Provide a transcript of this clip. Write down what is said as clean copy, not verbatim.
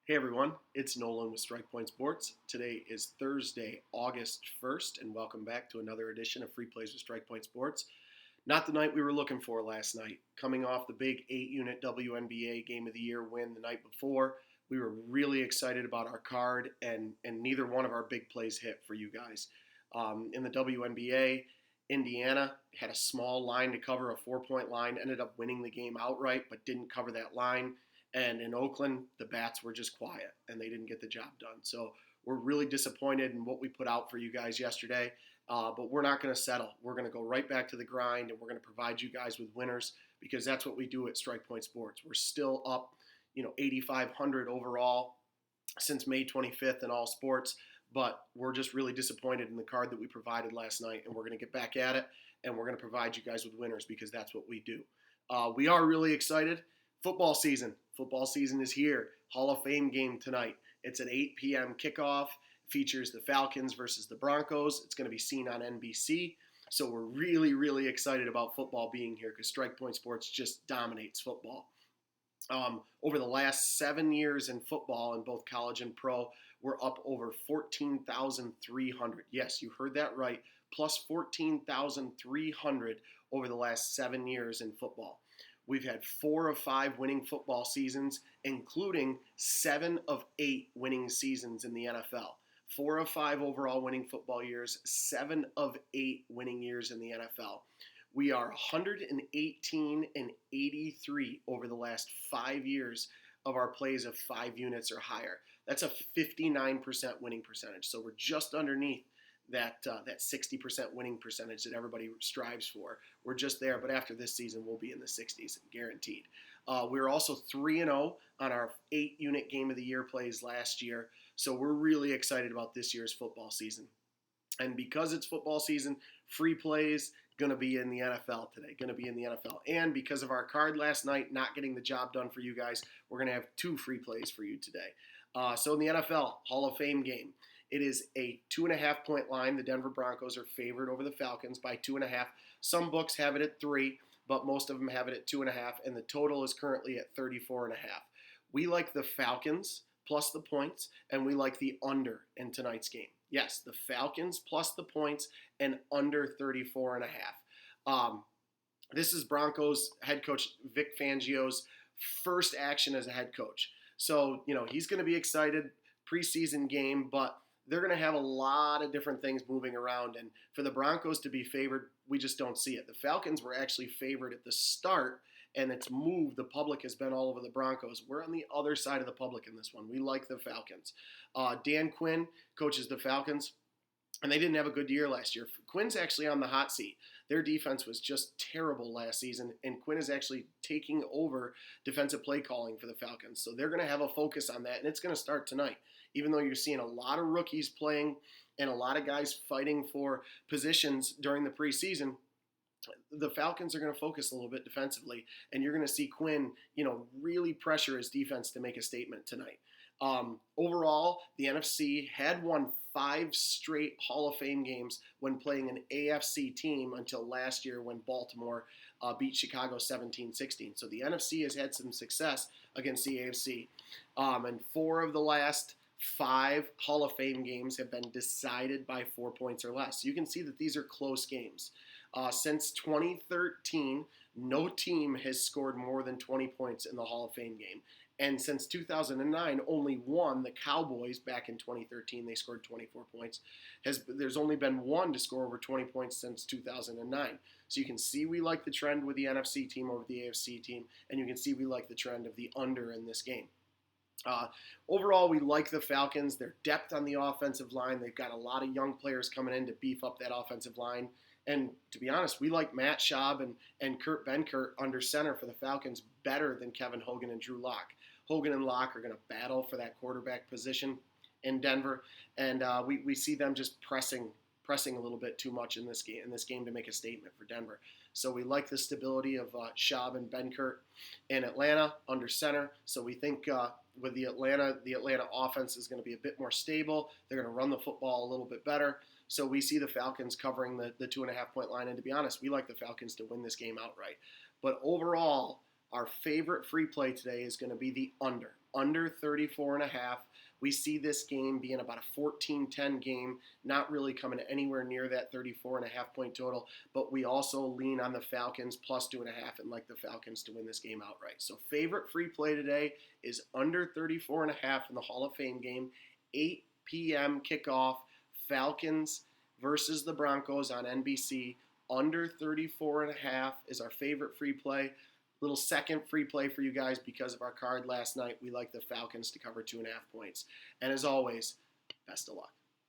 Hey everyone, it's Nolan with Strike Point Sports. Today is Thursday, August 1st, and welcome back to another edition of Free Plays with Strike Point Sports. Not the night we were looking for last night. Coming off the big 8-unit WNBA Game of the Year win the night before, we were really excited about our card, and neither one of our big plays hit for you guys. In the WNBA, Indiana had a small line to cover, a 4-point line, ended up winning the game outright, but didn't cover that line. And in Oakland, the Bats were just quiet, and they didn't get the job done. So we're really disappointed in what we put out for you guys yesterday, but we're not going to settle. We're going to go right back to the grind, and we're going to provide you guys with winners because that's what we do at Strike Point Sports. We're still up, 8,500 overall since May 25th in all sports, but we're just really disappointed in the card that we provided last night, and we're going to get back at it, and we're going to provide you guys with winners because that's what we do. We are really excited. Football season. Football season is here. Hall of Fame game tonight. It's an 8 p.m. kickoff. Features the Falcons versus the Broncos. It's going to be seen on NBC. So we're really, really excited about football being here because Strike Point Sports just dominates football. Over the last 7 years in football, in both college and pro, we're up over 14,300. Yes, you heard that right. Plus 14,300 over the last 7 years in football. We've had 4 of 5 winning football seasons, including 7 of 8 winning seasons in the NFL. 4 of 5 overall winning football years, 7 of 8 winning years in the NFL. We are 118 and 83 over the last 5 years of our plays of 5 units or higher. That's a 59% winning percentage. So we're just underneath that 60% winning percentage that everybody strives for. We're just there, but after this season, we'll be in the 60s, guaranteed. We were also 3-0 on our 8-unit Game of the Year plays last year, so we're really excited about this year's football season. And because it's football season, free plays going to be in the NFL today, And because of our card last night not getting the job done for you guys, we're going to have 2 free plays for you today. So in the NFL, Hall of Fame game, it is a 2.5-point line. The Denver Broncos are favored over the Falcons by 2.5. Some books have it at 3, but most of them have it at 2.5, and the total is currently at 34.5. We like the Falcons plus the points, and we like the under in tonight's game. Yes, the Falcons plus the points and under 34.5. This is Broncos head coach Vic Fangio's first action as a head coach. So, he's going to be excited, preseason game, but they're going to have a lot of different things moving around. And for the Broncos to be favored, we just don't see it. The Falcons were actually favored at the start, and it's moved. The public has been all over the Broncos. We're on the other side of the public in this one. We like the Falcons. Dan Quinn coaches the Falcons, and they didn't have a good year last year. Quinn's actually on the hot seat. Their defense was just terrible last season, and Quinn is actually taking over defensive play calling for the Falcons. So they're going to have a focus on that, and it's going to start tonight. Even though you're seeing a lot of rookies playing and a lot of guys fighting for positions during the preseason, the Falcons are going to focus a little bit defensively, and you're going to see Quinn, really pressure his defense to make a statement tonight. Overall, the NFC had won 5 straight Hall of Fame games when playing an AFC team until last year when Baltimore beat Chicago 17-16. So the NFC has had some success against the AFC. And 4 of the last 5 Hall of Fame games have been decided by 4 points or less. You can see that these are close games. Since 2013, no team has scored more than 20 points in the Hall of Fame game. And since 2009, only one, the Cowboys, back in 2013, they scored 24 points. There's only been one to score over 20 points since 2009. So you can see we like the trend with the NFC team over the AFC team, and you can see we like the trend of the under in this game. Overall, we like the Falcons. Their depth on the offensive line. They've got a lot of young players coming in to beef up that offensive line. And to be honest, we like Matt Schaub and Kurt Benkert under center for the Falcons better than Kevin Hogan and Drew Lock. Hogan and Lock are going to battle for that quarterback position in Denver, and we see them just pressing a little bit too much in this game to make a statement for Denver. So we like the stability of Schaub and Benkert in Atlanta under center. So we think with the Atlanta offense is going to be a bit more stable. They're going to run the football a little bit better. So we see the Falcons covering the 2.5-point line. And to be honest, we like the Falcons to win this game outright. But overall, our favorite free play today is going to be the under. under 34.5. We see this game being about a 14-10 game, not really coming anywhere near that 34.5 point total, but we also lean on the Falcons plus 2.5 and like the Falcons to win this game outright. So favorite free play today is under 34.5 in the Hall of Fame game, 8 p.m. kickoff, Falcons versus the Broncos on NBC. Under 34.5 is our favorite free play. Little second free play for you guys because of our card last night. We like the Falcons to cover 2.5 points. And as always, best of luck.